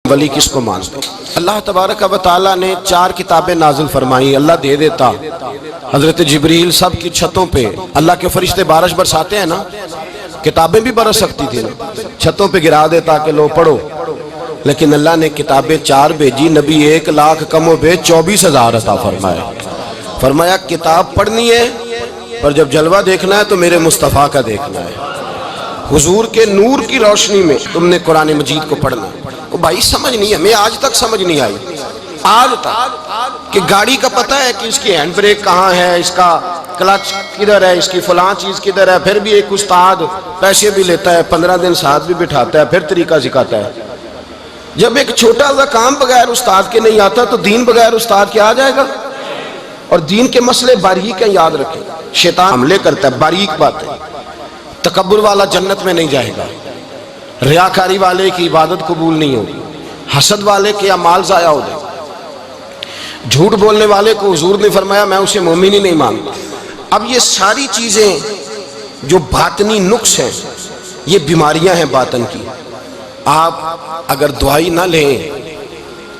ولی کس کو مانتے؟ اللہ تبارک و تعالیٰ نے 4 کتابیں نازل فرمائی، اللہ دے دیتا حضرت جبریل سب کی چھتوں پہ، اللہ کے فرشتے بارش برساتے ہیں نا، کتابیں بھی برس سکتی تھی نا، چھتوں پہ گرا دیتا کہ لو پڑھو، لیکن اللہ نے کتابیں 4 بھیجی، نبی 1 لاکھ کم و بیش 24,000 عطا فرمایا۔ فرمایا کتاب پڑھنی ہے پر جب جلوہ دیکھنا ہے تو میرے مصطفیٰ کا دیکھنا ہے، حضور کے نور کی روشنی میں تم نے قرآن مجید کو پڑھنا ہے۔ وہ بھائی سمجھ نہیں ہے، میں آج تک سمجھ نہیں آئی، آج تک، کہ گاڑی کا پتہ ہے کہ اس کی ہینڈ بریک کہاں ہے، اس کا کلچ کدھر ہے، اس کی فلاں چیز کدھر ہے، پھر بھی ایک استاد پیسے بھی لیتا ہے، 15 دن ساتھ بھی بٹھاتا ہے، پھر طریقہ سکھاتا ہے۔ جب ایک چھوٹا سا کام بغیر استاد کے نہیں آتا تو دین بغیر استاد کے آ جائے گا؟ اور دین کے مسئلے باریک ہیں، یاد رکھیں، شیطان حملے کرتا ہے، باریک بات ہے۔ تکبر والا جنت میں نہیں جائے گا، ریاکاری والے کی عبادت قبول نہیں ہوگی، حسد والے کے اعمال ضائع ہو جائے، جھوٹ بولنے والے کو حضور نے فرمایا میں اسے مومن ہی نہیں مانتا۔ اب یہ ساری چیزیں جو باطنی نقص ہیں، یہ بیماریاں ہیں باطن کی، آپ اگر دوائی نہ لیں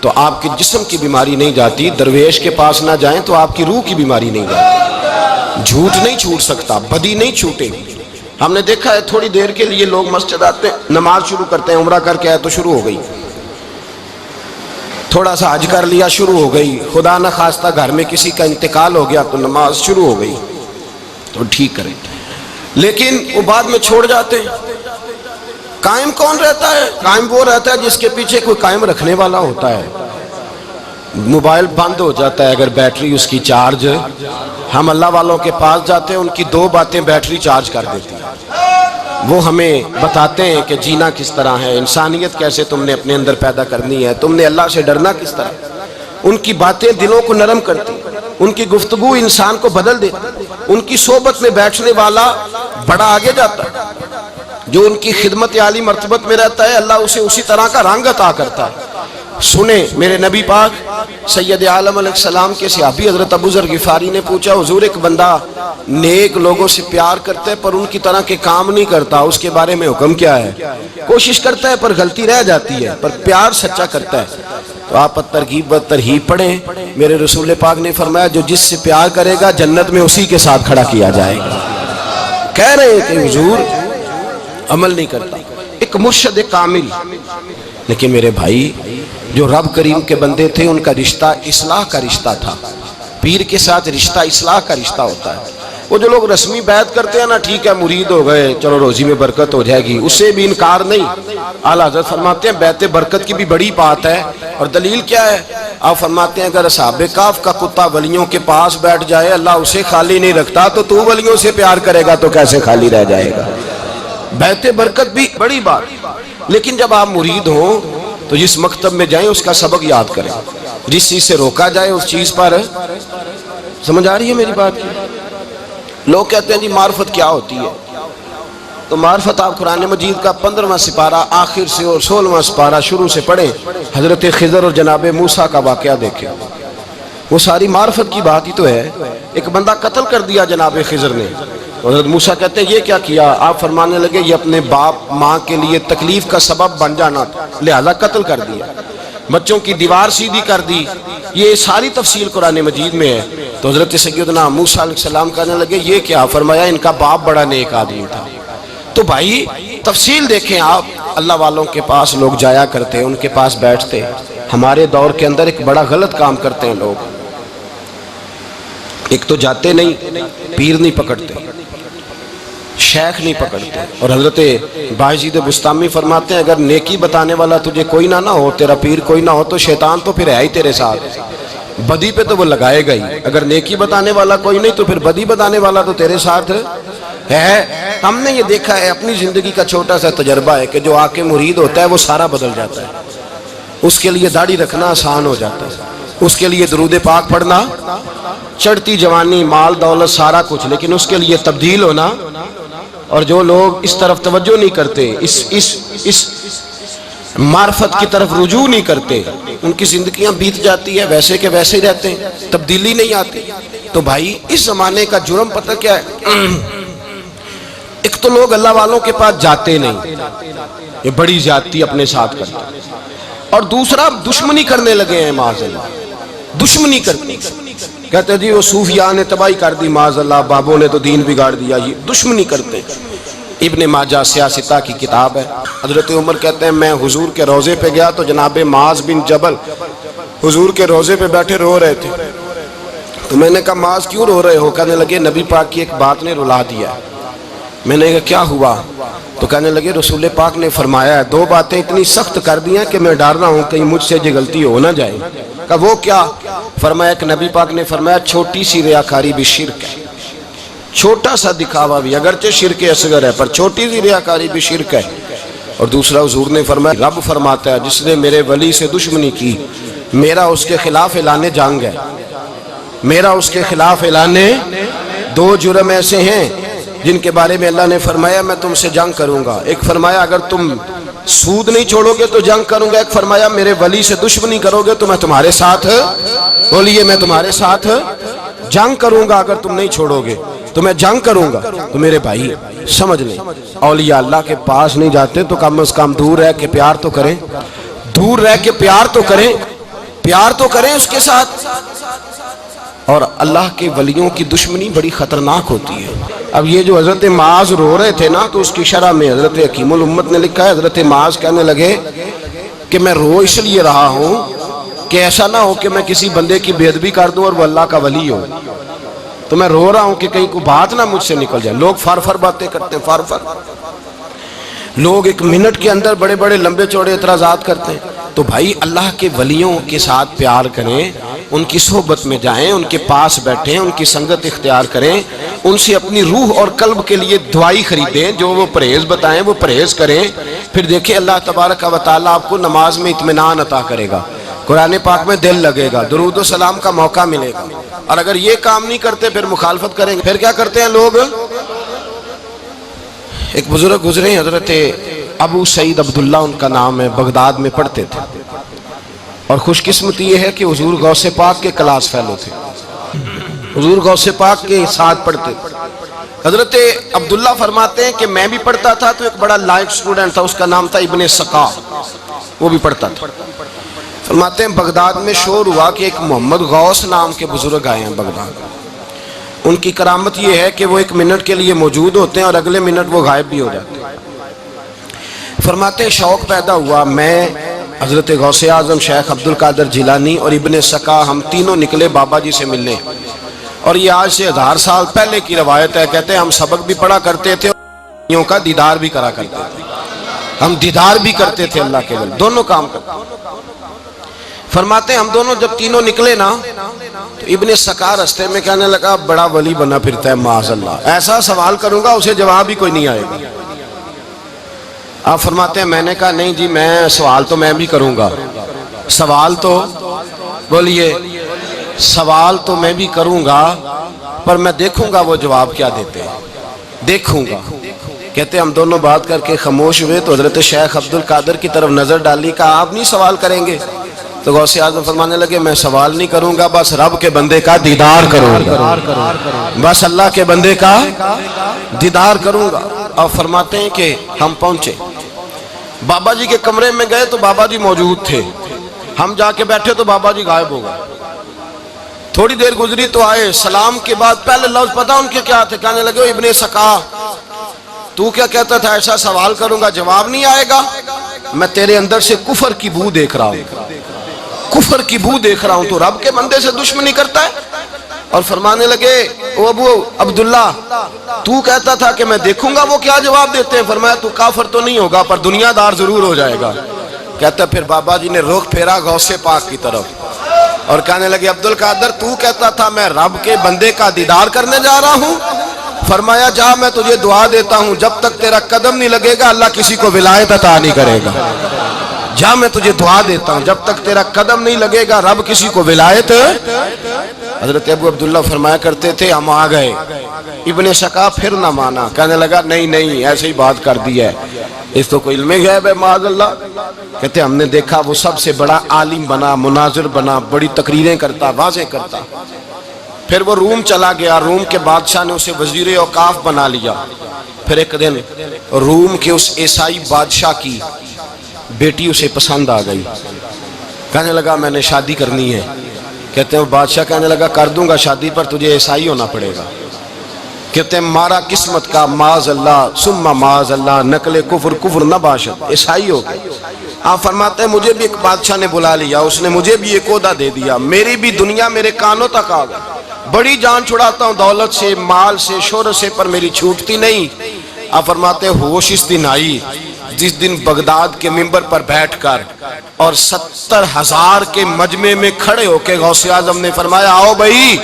تو آپ کے جسم کی بیماری نہیں جاتی، درویش کے پاس نہ جائیں تو آپ کی روح کی بیماری نہیں جاتی۔ جھوٹ نہیں چھوٹ سکتا، بدی نہیں چھوٹے گی۔ ہم نے دیکھا ہے تھوڑی دیر کے لیے لوگ مسجد آتے ہیں، نماز شروع کرتے ہیں، عمرہ کر کے آئے تو شروع ہو گئی، تھوڑا سا حج کر لیا شروع ہو گئی، خدا نہ خواستہ گھر میں کسی کا انتقال ہو گیا تو نماز شروع ہو گئی، تو ٹھیک کریں، لیکن وہ بعد میں چھوڑ جاتے ہیں۔ قائم کون رہتا ہے؟ قائم وہ رہتا ہے جس کے پیچھے کوئی قائم رکھنے والا ہوتا ہے۔ موبائل بند ہو جاتا ہے اگر بیٹری اس کی چارج، ہم اللہ والوں کے پاس جاتے ہیں، ان کی 2 باتیں بیٹری چارج کر دیتی ہیں، وہ ہمیں بتاتے ہیں کہ جینا کس طرح ہے، انسانیت کیسے تم نے اپنے اندر پیدا کرنی ہے، تم نے اللہ سے ڈرنا کس طرح۔ ان کی باتیں دلوں کو نرم کرتی، ان کی گفتگو انسان کو بدل دیتی، ان کی صحبت میں بیٹھنے والا بڑا آگے جاتا ہے، جو ان کی خدمت عالی مرتبت میں رہتا ہے اللہ اسے اسی طرح کا رنگ عطا کرتا ہے۔ سنیں میرے نبی پاک سید عالم علیہ السلام کے صحابی حضرت ابو ذر غفاری نے پوچھا حضور ایک بندہ نیک لوگوں سے پیار کرتا ہے پر ان کی طرح کے کام نہیں کرتا، اس کے بارے میں حکم کیا ہے؟ کوشش کرتا ہے پر غلطی رہ جاتی ہے، پر پیار سچا کرتا ہے۔ تو آپ ترغیب و ترہیب پڑھیں، میرے رسول پاک نے فرمایا جو جس سے پیار کرے گا جنت میں اسی کے ساتھ کھڑا کیا جائے گا۔ کہہ رہے ہیں کہ حضور عمل نہیں کرتا، ایک مرشد کامل، لیکن میرے بھائی جو رب کریم کے بندے تھے ان کا رشتہ اصلاح کا رشتہ تھا، پیر کے ساتھ رشتہ اصلاح کا رشتہ ہوتا ہے۔ وہ جو لوگ رسمی بیعت کرتے ہیں نا، ٹھیک ہے مرید ہو گئے چلو روزی میں برکت ہو جائے گی، اس سے بھی انکار نہیں۔ اعلیٰ حضرت فرماتے ہیں بیعت برکت کی بھی بڑی بات ہے، اور دلیل کیا ہے؟ آپ فرماتے ہیں اگر اصحاب کہف کا کتا ولیوں کے پاس بیٹھ جائے اللہ اسے خالی نہیں رکھتا، تو ولیوں سے پیار کرے گا تو کیسے خالی رہ جائے گا؟ بیعت برکت بھی بڑی بات، لیکن جب آپ مرید ہوں تو جس مکتب میں جائیں اس کا سبق یاد کریں، جس چیز سے روکا جائے اس چیز پر، سمجھ آ رہی ہے میری بات کی؟ لوگ کہتے ہیں جی معرفت کیا ہوتی ہے، تو معرفت آپ قرآن مجید کا 15واں سپارہ آخر سے اور 16واں سپارہ شروع سے پڑھیں، حضرت خضر اور جناب موسیٰ کا واقعہ دیکھیں، وہ ساری معرفت کی بات ہی تو ہے۔ ایک بندہ قتل کر دیا جناب خضر نے، حضرت موسیٰ کہتے ہیں یہ کیا کیا؟ آپ فرمانے لگے یہ اپنے باپ ماں کے لیے تکلیف کا سبب بن جانا تھا لہذا قتل کر دیا، بچوں کی دیوار سیدھی کر دی، یہ ساری تفصیل قرآن مجید میں ہے۔ تو حضرت سیدنا موسیٰ علیہ السلام کہنے لگے یہ کیا؟ فرمایا ان کا باپ بڑا نیک آدمی تھا۔ تو بھائی تفصیل دیکھیں آپ، اللہ والوں کے پاس لوگ جایا کرتے، ان کے پاس بیٹھتے۔ ہمارے دور کے اندر ایک بڑا غلط کام کرتے ہیں لوگ، ایک تو جاتے نہیں، پیر نہیں پکڑتے، شیخ نہیں پکڑتے، اور حضرت باجید بستامی فرماتے ہیں اگر نیکی بتانے والا تجھے کوئی نہ ہو، تیرا پیر کوئی نہ ہو، تو شیطان تو پھر ہے ہی تیرے ساتھ، بدی پہ تو وہ لگائے گا ہی۔ اگر نیکی بتانے والا کوئی نہیں تو پھر بدی بتانے والا تو تیرے ساتھ ہے۔ ہم نے یہ دیکھا ہے، اپنی زندگی کا چھوٹا سا تجربہ ہے کہ جو آ کے مرید ہوتا ہے وہ سارا بدل جاتا ہے، اس کے لیے داڑھی رکھنا آسان ہو جاتا ہے، اس کے لیے درود پاک پڑھنا، چڑھتی جوانی مال دولت سارا کچھ، لیکن اس کے لیے تبدیل ہونا۔ اور جو لوگ اس طرف توجہ نہیں کرتے، اس معرفت کی طرف رجوع نہیں کرتے، ان کی زندگیاں بیت جاتی ہے ویسے کہ ویسے رہتے ہیں، تبدیلی نہیں آتی۔ تو بھائی اس زمانے کا جرم پتہ کیا ہے؟ ایک تو لوگ اللہ والوں کے پاس جاتے نہیں، یہ بڑی زیادتی اپنے ساتھ کرتے، اور دوسرا دشمنی کرنے لگے ہیں معاذ اللہ، دشمنی کرتے کہتے جی وہ صوفیاء نے تباہی کر دی معاذ اللہ، بابوں نے تو دین بگاڑ دیا، یہ دشمنی کرتے۔ ابن ماجہ سیاستہ کی کتاب ہے۔ حضرت عمر کہتے ہیں میں حضور کے روضے پہ گیا تو جناب معاذ بن جبل حضور کے روضے پہ بیٹھے رو رہے تھے، تو میں نے کہا معاذ کیوں رو رہے ہو؟ کہنے لگے نبی پاک کی ایک بات نے رلا دیا۔ میں نے کہا کیا ہوا؟ تو کہنے لگے رسول پاک نے فرمایا ہے دو باتیں اتنی سخت کر دی ہیں کہ میں ڈر رہا ہوں کہیں مجھ سے یہ غلطی ہو نہ جائے۔ کہا وہ کیا؟ فرمایا کہ نبی پاک نے فرمایا چھوٹی سی ریاکاری بھی شرک ہے، چھوٹا سا دکھاوا بھی، اگرچہ شرک اصغر ہے پر چھوٹی سی ریاکاری بھی شرک ہے۔ اور دوسرا حضور نے فرمایا رب فرماتا ہے جس نے میرے ولی سے دشمنی کی میرا اس کے خلاف اعلان جنگ ہے، میرا اس کے خلاف اعلان۔ دو جرم ایسے ہیں جن کے بارے میں اللہ نے فرمایا میں تم سے جنگ کروں گا، ایک فرمایا اگر تم سود نہیں چھوڑو گے تو جنگ کروں گا، ایک فرمایا میرے ولی سے دشمنی کرو گے تو میں تمہارے ساتھ، بولیے میں تمہارے ساتھ جنگ کروں گا، اگر تم نہیں چھوڑو گے تو میں جنگ کروں گا۔ تو میرے بھائی سمجھ لیں اولیاء اللہ کے پاس نہیں جاتے تو کم از کم دور رہ کے پیار تو کریں، دور رہ کے پیار تو کریں، پیار تو کریں اس کے ساتھ۔ اور اللہ کے ولیوں کی دشمنی بڑی خطرناک ہوتی ہے۔ اب یہ جو حضرت معاذ رو رہے تھے نا تو اس کی شرح میں حضرت حکیم الامت نے لکھا ہے حضرت معاذ کہنے لگے کہ میں رو اس لیے رہا ہوں کہ ایسا نہ ہو کہ میں کسی بندے کی بے ادبی کر دوں اور وہ اللہ کا ولی ہو، تو میں رو رہا ہوں کہ کہیں کوئی بات نہ مجھ سے نکل جائے۔ لوگ فار باتیں کرتے ہیں، فار لوگ ایک منٹ کے اندر بڑے بڑے لمبے چوڑے اعتراضات کرتے ہیں۔ تو بھائی اللہ کے ولیوں کے ساتھ پیار کریں، ان کی صحبت میں جائیں، ان کے پاس بیٹھیں، ان کی سنگت اختیار کریں، ان سے اپنی روح اور قلب کے لیے دعائی خریدیں، جو وہ پرہیز بتائیں وہ پرہیز کریں، پھر دیکھیں اللہ تبارک و تعالیٰ آپ کو نماز میں اطمینان عطا کرے گا، قرآن پاک میں دل لگے گا، درود و سلام کا موقع ملے گا۔ اور اگر یہ کام نہیں کرتے پھر مخالفت کریں گے۔ پھر کیا کرتے ہیں لوگ؟ ایک بزرگ گزرے حضرت ابو سعید عبداللہ ان کا نام ہے، بغداد میں پڑھتے تھے، اور خوش قسمتی یہ ہے کہ حضور غوث پاک کے کلاس فیلو تھے، حضور غوث پاک کے ساتھ پڑھتے تھے۔ حضرت عبداللہ فرماتے ہیں کہ میں بھی پڑھتا تھا تو ایک بڑا لائق سٹوڈنٹ تھا، اس کا نام تھا ابن سقا، وہ بھی پڑھتا تھا۔ فرماتے ہیں بغداد میں شور ہوا کہ ایک محمد غوث نام کے بزرگ آئے ہیں بغداد۔ ان کی کرامت یہ ہے کہ وہ ایک منٹ کے لیے موجود ہوتے ہیں اور اگلے منٹ وہ غائب بھی ہو جاتے ہیں۔ فرماتے ہیں شوق پیدا ہوا، میں حضرت غوث اعظم شیخ عبد القادر جیلانی اور ابن سقا ہم تینوں نکلے بابا جی سے ملنے، اور یہ آج سے 1000 سال پہلے کی روایت ہے۔ کہتے ہیں ہم سبق بھی پڑھا کرتے تھے اور کا دیدار بھی کرا کرتے تھے، ہم دیدار بھی کرتے تھے اللہ کے ولی، دونوں کام کرتے۔ فرماتے ہیں ہم دونوں جب تینوں نکلے نا تو ابن سقا رستے میں کہنے لگا بڑا ولی بنا پھرتا ہے معاذ اللہ، ایسا سوال کروں گا اسے جواب ہی کوئی نہیں آئے گا۔ آپ فرماتے ہیں میں نے کہا نہیں جی میں سوال تو میں بھی کروں گا، سوال تو بولیے سوال تو میں بھی کروں گا، پر میں دیکھوں گا وہ جواب کیا دیتے ہیں، دیکھوں گا۔ کہتے ہیں ہم دونوں بات کر کے خاموش ہوئے تو حضرت شیخ عبد القادر کی طرف نظر ڈالی، کہا آپ نہیں سوال کریں گے؟ تو غوث اعظم فرمانے لگے میں سوال نہیں کروں گا، بس رب کے بندے کا دیدار کروں گا، بس اللہ کے بندے کا دیدار کروں گا۔ اور فرماتے ہیں کہ ہم پہنچے بابا جی کے کمرے میں، گئے تو بابا جی موجود تھے، ہم جا کے بیٹھے تو بابا جی غائب ہو گئے۔ تھوڑی دیر گزری تو آئے، سلام کے بعد پہلے لفظ پتہ ان کے کیا تھے؟ کہنے لگے ابن سقا تو کیا کہتا تھا ایسا سوال کروں گا جواب نہیں آئے گا؟ میں تیرے اندر سے کفر کی بو دیکھ رہا ہوں، کفر کی بو دیکھ رہا ہوں، تو رب کے بندے سے دشمنی کرتا ہے۔ اور فرمانے لگے او ابو عبداللہ تو کہتا تھا کہ میں دیکھوں گا وہ کیا جواب دیتے ہیں۔ فرمایا تو کافر تو نہیں ہوگا پر دنیا دار ضرور ہو جائے گا۔ کہتا پھر بابا جی نے رخ پھیرا غوث پاک کی طرف اور کہنے لگے عبد القادر تو کہتا تھا میں رب کے بندے کا دیدار کرنے جا رہا ہوں، فرمایا جا میں تجھے دعا دیتا ہوں جب تک تیرا قدم نہیں لگے گا اللہ کسی کو ولایت عطا نہیں کرے گا، جا میں تجھے دعا دیتا ہوں جب تک تیرا قدم نہیں لگے گا رب کسی کو ولایت۔ حضرت ابو عبداللہ فرمایا کرتے تھے ہم آ گئے، ابن سقا پھر نہ مانا، کہنے لگا نہیں نہیں ایسے ہی بات کر دی ہے، اس تو کوئی علم غیب ہے معاذ اللہ۔ کہتے ہم نے دیکھا وہ سب سے بڑا عالم بنا، مناظر بنا، بڑی تقریریں کرتا، واضح کرتا۔ پھر وہ روم چلا گیا، روم کے بادشاہ نے اسے وزیر اوقاف بنا لیا۔ پھر ایک دن روم کے اس عیسائی بادشاہ کی بیٹی اسے پسند آ گئی، کہنے لگا میں نے شادی کرنی ہے۔ کہتے ہیں بادشاہ کہنے لگا کر دوں گا شادی، پر تجھے عیسائی ہونا پڑے گا۔ کہتے ہیں مارا قسمت کا معاذ اللہ ثم معاذ اللہ، نقل کفر کفر نہ باشد، عیسائی ہو گئے۔ آپ فرماتے ہیں مجھے بھی ایک بادشاہ نے بلا لیا، اس نے مجھے بھی ایک عہدہ دے دیا، میری بھی دنیا میرے کانوں تک آ گئی، بڑی جان چھڑاتا ہوں دولت سے، مال سے، شہرت سے، پر میری چھوٹتی نہیں۔ آپ فرماتے ہیں ہوش اس دن آئی جس دن بغداد کے منبر پر بیٹھ کر اور 70,000 کے مجمع میں کھڑے ہو کے غوث اعظم نے فرمایا آؤ بھائی،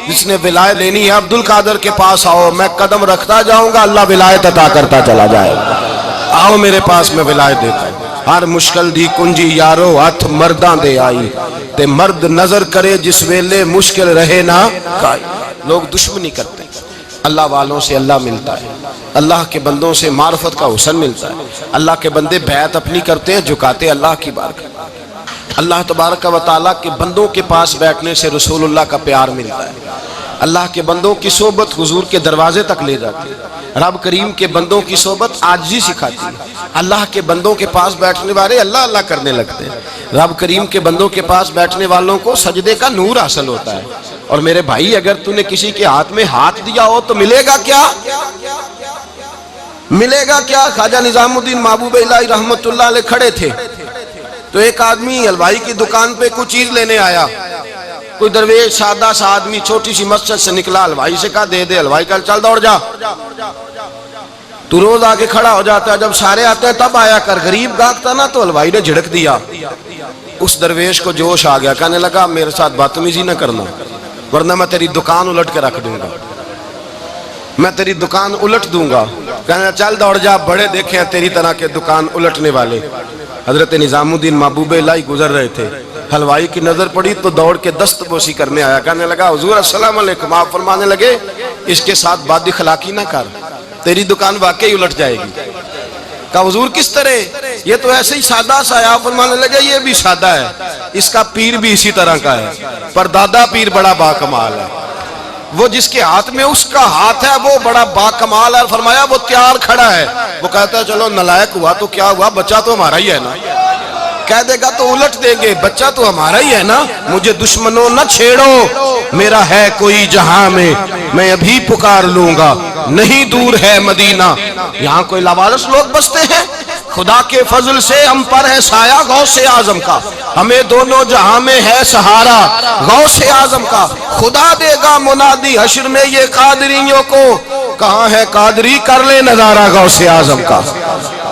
جس نے ولایت لینی ہے عبد القادر کے پاس آؤ، میں قدم رکھتا جاؤں گا، اللہ ولایت عطا کرتا چلا جائے گا، آؤ میرے پاس میں ولایت دیتا ہوں۔ ہر مشکل دی کنجی یارو ہاتھ مرداں دے آئی، تے مرد نظر کرے جس ویلے مشکل رہے نہ کائی۔ لوگ دشمنی کرتے ہیں، اللہ والوں سے اللہ ملتا ہے، اللہ کے بندوں سے معرفت کا حسن ملتا ہے، اللہ کے بندے بیعت اپنی کرتے ہیں، جھکاتے اللہ کی بارگاہ۔ اللہ تبارک و تعالیٰ کے بندوں کے پاس بیٹھنے سے رسول اللہ کا پیار ملتا ہے، اللہ کے بندوں کی صحبت حضور کے دروازے تک لے جاتی ہے، رب کریم کے بندوں کی صحبت عاجزی سکھاتی ہے، اللہ کے بندوں کے پاس بیٹھنے والے اللہ اللہ کرنے لگتے ہیں، رب کریم کے بندوں کے پاس بیٹھنے والوں کو سجدے کا نور حاصل ہوتا ہے۔ اور میرے بھائی اگر تو نے کسی کے ہاتھ میں ہاتھ دیا ہو تو ملے گا کیا؟ ملے گا کیا؟ خواجہ نظام الدین محبوب الہی رحمت اللہ علیہ کھڑے تھے تو ایک آدمی حلوائی کی دکان پہ کچھ چیز لینے آیا، کوئی درویش سادہ سا آدمی چھوٹی سی مسجد سے نکلا، حلوائی سے کہا دے دے، حلوائی کہا چل دوڑ جا، تو روز آگے کھڑا ہو جاتا ہے، جب سارے آتے ہیں تب آیا کر، غریب گاہک نا، تو حلوائی نے جھڑک دیا، اس درویش کو جوش آ گیا، کہنے لگا میرے ساتھ بدتمیزی نہ کرنا ورنہ میں تیری دکان الٹ کے رکھ دوں گا، میں تیری دکان الٹ دوں گا۔ کہنے چل دوڑ جا، بڑے دیکھے ہیں تیری طرح کے دکان الٹنے والے۔ حضرت نظام الدین محبوب الہی گزر رہے تھے، حلوائی کی نظر پڑی تو دوڑ کے دست بوسی کرنے آیا، کہنے لگا حضور السلام علیکم۔ آپ فرمانے لگے اس کے ساتھ بد اخلاقی نہ کر، تیری دکان واقعی الٹ جائے گی۔ کہا حضور کس طرح؟ یہ تو ایسے ہی سادہ سا ہے۔ آپ فرمانے لگے یہ بھی سادہ ہے، اس کا پیر بھی اسی طرح کا ہے، پر دادا پیر بڑا باکمال ہے، وہ جس کے ہاتھ میں اس کا ہاتھ ہے وہ بڑا باکمال ہے۔ فرمایا وہ تیار کھڑا ہے، وہ کہتا ہے چلو نالائق ہوا تو کیا ہوا، بچہ تو ہمارا ہی ہے نا، کہہ دے گا تو الٹ دیں گے، بچہ تو ہمارا ہی ہے نا، مجھے دشمنوں نہ چھیڑو، میرا ہے کوئی جہاں میں ابھی پکار لوں گا، نہیں دور ہے مدینہ۔ یہاں کوئی لاوارث لوگ بستے ہیں، خدا کے فضل سے ہم پر ہے سایہ غوث اعظم کا، ہمیں دونوں جہاں میں ہے سہارا غوث اعظم کا، خدا دے گا منادی حشر میں یہ قادریوں کو، کہاں ہے قادری کر لے نظارہ غوث اعظم کا۔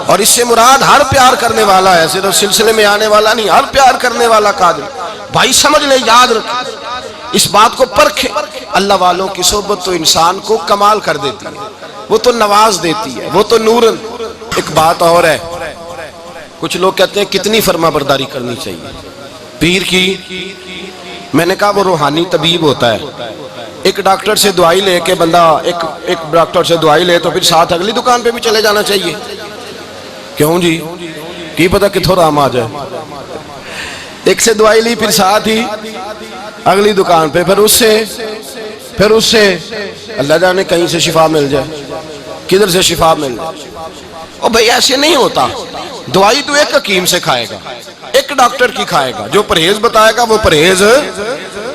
اور اس سے مراد ہر پیار کرنے والا ہے، صرف سلسلے میں آنے والا نہیں، ہر پیار کرنے والا قادر۔ بھائی سمجھ لیں، یاد رکھیں، اس بات کو پرکھیں، اللہ والوں کی صحبت تو انسان کو کمال کر دیتی ہے، وہ تو نواز دیتی ہے، وہ تو نورن۔ ایک بات اور ہے، کچھ لوگ کہتے ہیں کتنی فرما برداری کرنی چاہیے پیر کی؟ میں نے کہا وہ روحانی طبیب ہوتا ہے، ایک ڈاکٹر سے دوائی لے کے بندہ ایک ڈاکٹر سے دوائی لے تو پھر ساتھ اگلی دکان پہ بھی چلے جانا چاہیے، کیوں جی؟ کی پتہ کتھوں رام آ جائے، ایک سے دوائی لی پھر ساتھ ہی اگلی دکان پہ، پھر اس سے اللہ جانے کہیں سے شفا مل جائے، کدھر سے شفا مل جائے۔ اور بھئی ایسے نہیں ہوتا، دوائی تو ایک حکیم سے کھائے گا، ایک ڈاکٹر کی کھائے گا، جو پرہیز بتائے گا وہ پرہیز،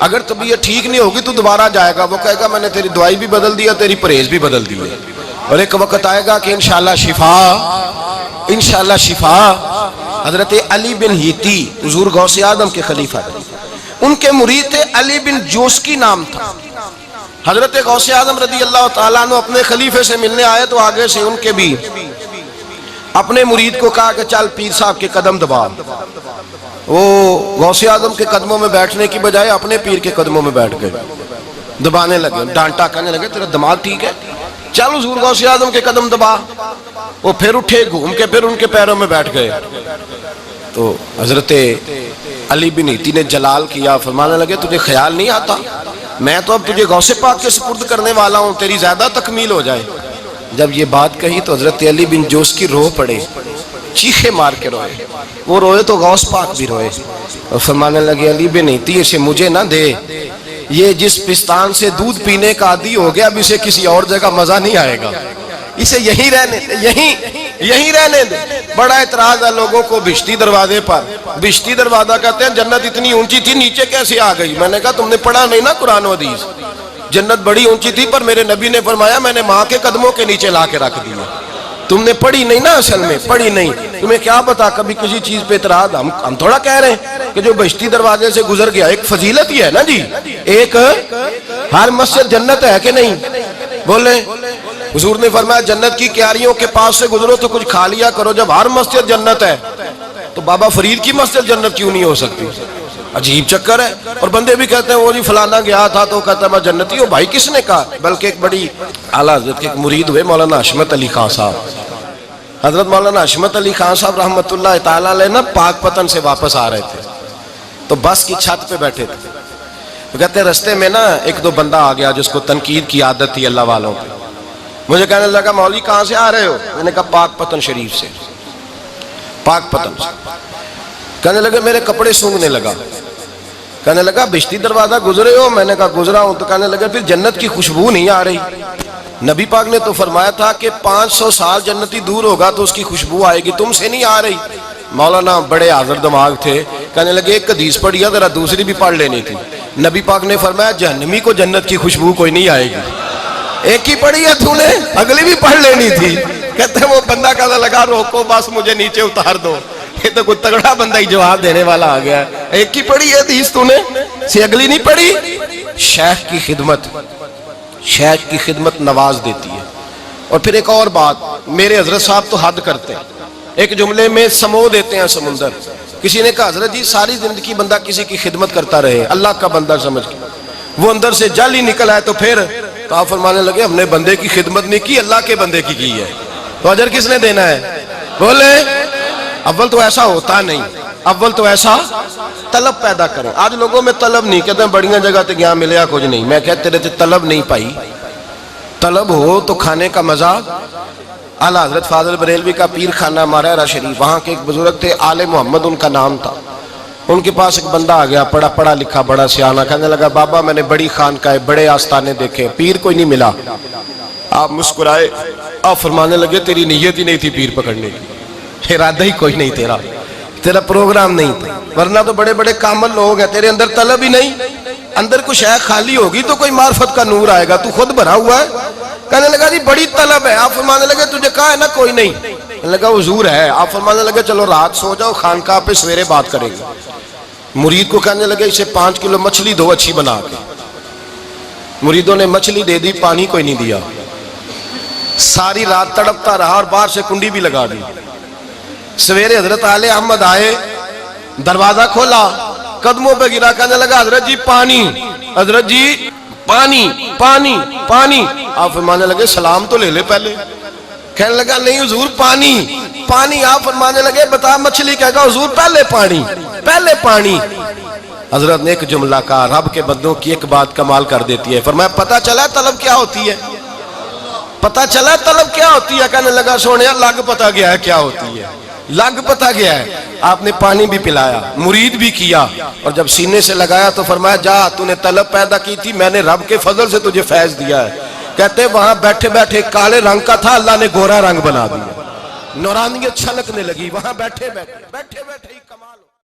اگر طبیعت ٹھیک نہیں ہوگی تو دوبارہ جائے گا، وہ کہے گا میں نے تیری دوائی بھی بدل دیا، تیری پرہیز بھی بدل دی، اور ایک وقت آئے گا کہ انشاءاللہ شفا۔ حضرت علی بن ہیتی حضور غوث اعظم کے خلیفہ تھے، ان کے مرید تھے علی بن جوسکی نام تھا۔ حضرت غوث اعظم رضی اللہ تعالیٰ عنہ اپنے خلیفے سے ملنے آئے تو آگے سے ان کے بھی اپنے مرید کو کہا کہ چل پیر صاحب کے قدم دبا۔ وہ غوث اعظم کے قدموں میں بیٹھنے کی بجائے اپنے پیر کے قدموں میں بیٹھ گئے، دبانے لگے، ڈانٹا، کہنے لگے تیرا دماغ ٹھیک ہے، چل حضور غوث اعظم کے قدم دبا۔ وہ پھر اٹھے، گھوم کے پھر ان کے پیروں میں بیٹھ گئے۔ تو حضرت علی بن ہیتی نے جلال کیا، فرمانے لگے تجھے خیال نہیں آتا میں تو اب تجھے غوث پاک کے سپرد کرنے والا ہوں، تیری زیادہ تکمیل ہو جائے۔ جب یہ بات کہی تو حضرت علی بن جوس کی رو پڑے، چیخے مار کے روئے، وہ روئے تو غوث پاک بھی روئے، اور فرمانے لگے علی بن ہیتی اسے مجھے نہ دے، یہ جس پستان سے دودھ پینے کا عادی ہو گیا اب اسے کسی اور جگہ مزہ نہیں آئے گا، اسے یہیں رہنے، یہیں رہنے دے. بڑا اعتراض ہے لوگوں کو بہشتی دروازے پر. بہشتی دروازہ کہتے ہیں جنت اتنی اونچی تھی نیچے کیسے آ گئی؟ میں نے کہا تم نے پڑھا نہیں نا قرآن و حدیث. جنت بڑی اونچی تھی پر میرے نبی نے فرمایا میں نے ماں کے قدموں کے نیچے لا کے رکھ دیا. تم نے پڑھی نہیں نا، اصل میں پڑھی نہیں. تمہیں کیا پتا کبھی کسی چیز پہ اعتراض. ہم تھوڑا کہہ رہے ہیں کہ جو بہشتی دروازے سے گزر گیا ایک فضیلت ہی ہے نا جی. ایک ہر مسجد جنت ہے کہ نہیں؟ بولے. حضور نے فرمایا جنت کی کیاریوں کے پاس سے گزرو تو کچھ کھا لیا کرو. جب ہر مسجد جنت ہے تو بابا فرید کی مسجد جنت کیوں نہیں ہو سکتی؟ عجیب چکر ہے. اور بندے بھی کہتے ہیں وہ جی فلانا گیا تھا تو کہتا ہے میں جنتی ہوں. بھائی کس نے کہا؟ بلکہ ایک بڑی اعلیٰ حضرت کے ایک مرید ہوئے مولانا حشمت علی خان صاحب. حضرت مولانا حشمت علی خان صاحب رحمۃ اللہ تعالیٰ علیہ نا پاک پتن سے واپس آ رہے تھے تو بس کی چھت پہ بیٹھے تھے. تو کہتے ہیں رستے میں نا ایک دو بندہ آ گیا جس کو تنقید کی عادت تھی اللہ والوں پہ. مجھے کہنے لگا مولوی کہاں سے آ رہے ہو؟ میں نے کہا پاک پتن شریف سے. پاک پتن سے. کہنے لگے میرے کپڑے سونگنے لگا. کہنے لگا بہشتی دروازہ گزرے ہو؟ میں نے کہا گزرا ہوں. تو کہنے لگا پھر جنت کی خوشبو نہیں آ رہی؟ نبی پاک نے تو فرمایا تھا کہ 500 سال جنتی دور ہوگا تو اس کی خوشبو آئے گی، تم سے نہیں آ رہی. مولانا بڑے حاضر دماغ تھے. کہنے لگے ایک حدیث پڑھی ہے ذرا دوسری بھی پڑھ لینی تھی. نبی پاک نے فرمایا جہنمی کو جنت کی خوشبو کوئی نہیں آئے گی. ایک ہی پڑھی ہے تو نے، اگلی بھی پڑھ لینی تھی. کہتے ہیں وہ بندہ کہنے لگا روکو بس مجھے نیچے اتار دو. یہ تو کوئی تگڑا بندہ ہی جواب دینے والا آ گیا. ایک ہی پڑھی ہے حدیث تو نے، سے اگلی نہیں پڑھی. شیخ کی خدمت، شیخ کی خدمت نواز دیتی ہے. اور پھر ایک اور بات، میرے حضرت صاحب تو حد کرتے ہیں. ایک جملے میں سمو دیتے ہیں سمندر. کسی نے کہا حضرت جی ساری زندگی بندہ کسی کی خدمت کرتا رہے اللہ کا بندہ سمجھ کے، وہ اندر سے جل ہی نکل آئے تو پھر تو آپ فرمانے لگے ہم نے بندے کی خدمت نہیں کی اللہ کے بندے کی ہے تو اجر کس نے دینا ہے؟ بولے. اول تو ایسا ہوتا نہیں، اول تو ایسا طلب پیدا کریں. آج لوگوں میں طلب نہیں. کہتے ہیں بڑیاں جگہ تے گیا ملیا کچھ نہیں. میں کہتے تیرے تے طلب نہیں پائی. طلب ہو تو کھانے کا مزہ. اعلیٰ حضرت فاضل بریلوی کا پیر خانہ مارہرہ شریف، وہاں کے ایک بزرگ تھے آل محمد ان کا نام تھا. ان کے پاس ایک بندہ آ گیا پڑھا لکھا بڑا سیانہ. کہنے لگا بابا میں نے بڑی خانقاہیں بڑے آستانے دیکھے پیر کوئی نہیں ملا. آپ مسکرائے. آپ فرمانے لگے تیری نیت ہی نہیں تھی پیر پکڑنے کی، ارادہ ہی کوئی نہیں تیرا پروگرام نہیں تھا. ورنہ تو بڑے بڑے کامل لوگ ہیں، تیرے اندر طلب ہی نہیں. اندر کچھ شے خالی ہوگی تو کوئی معرفت کا نور آئے گا. تو خود بھرا ہوا ہے. کہنے لگا جی بڑی طلب ہے. آپ فرمانے لگے تجھے کہا ہے نا کوئی نہیں. کہنے لگا حضور ہے. آپ فرمانے لگے چلو رات سو جاؤ خانقاہ پہ سویرے بات کریں گے. مرید کو کہنے لگے اسے 5 کلو مچھلی دو اچھی بنا کے. مریدوں نے مچھلی دے دی، پانی کوئی نہیں دیا. ساری رات تڑپتا رہا اور باہر سے کنڈی بھی لگا دی. سویرے حضرت آل احمد آئے، دروازہ کھولا، قدموں پہ گرا. کہنے لگا حضرت جی پانی، حضرت جی پانی پانی پانی. آپ فرمانے لگے سلام تو لے لے پہلے. کہنے لگا نہیں حضور پانی پانی. آپ فرمانے لگے بتا مچھلی کہے گا حضور پہلے پانی پہلے پانی. حضرت نے ایک جملہ کہا، رب کے بندوں کی ایک بات کمال کر دیتی ہے. فرمایا پتہ چلا طلب کیا ہوتی ہے؟ پتہ چلا طلب کیا ہوتی ہے؟ کہنے لگا سونے لگ پتہ گیا ہے کیا ہوتی ہے، لگ پتہ گیا ہے. آپ نے پانی بھی پلایا، مرید بھی کیا، اور جب سینے سے لگایا تو فرمایا جا تو نے طلب پیدا کی تھی، میں نے رب کے فضل سے تجھے فیض دیا ہے. کہتے وہاں بیٹھے بیٹھے کالے رنگ کا تھا، اللہ نے گورا رنگ بنا دیا. نورانیت چھلکنے لگی وہاں بیٹھے بیٹھے ہی کمال.